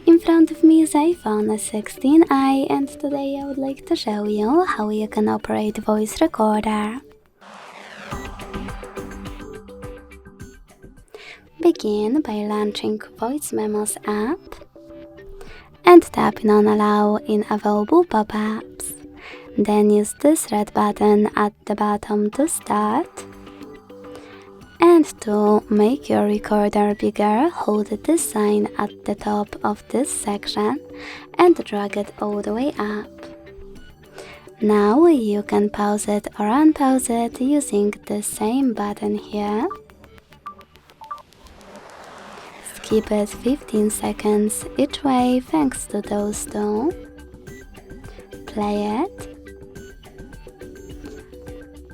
In front of me is iPhone 16i, and today I would like to show you how you can operate voice recorder. Begin by launching Voice Memos app and tapping on Allow in available pop-ups. Then use this red button at the bottom to start. And to make your recorder bigger, hold this sign at the top of this section and drag it all the way up. Now you can pause it or unpause it using the same button here. Skip it 15 seconds each way thanks to those two. Play it.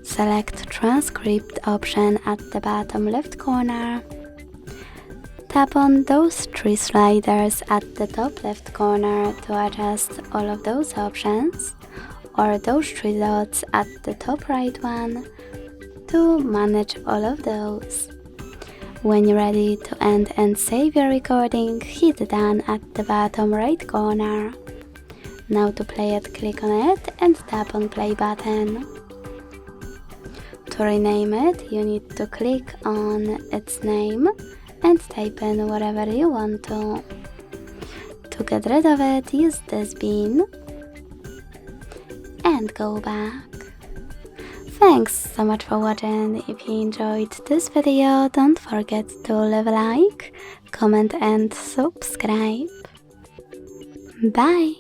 Select Transcript option at the bottom left corner. Tap on those three sliders at the top left corner to adjust all of those options, or those three dots at the top right one to manage all of those. When you're ready to end and save your recording, hit Done at the bottom right corner. Now to play it, click on it and tap on Play button. To rename it, you need to click on its name and type in whatever you want to. To get rid of it, use this bin and go back. Thanks so much for watching. If you enjoyed this video, don't forget to leave a like, comment and subscribe. Bye!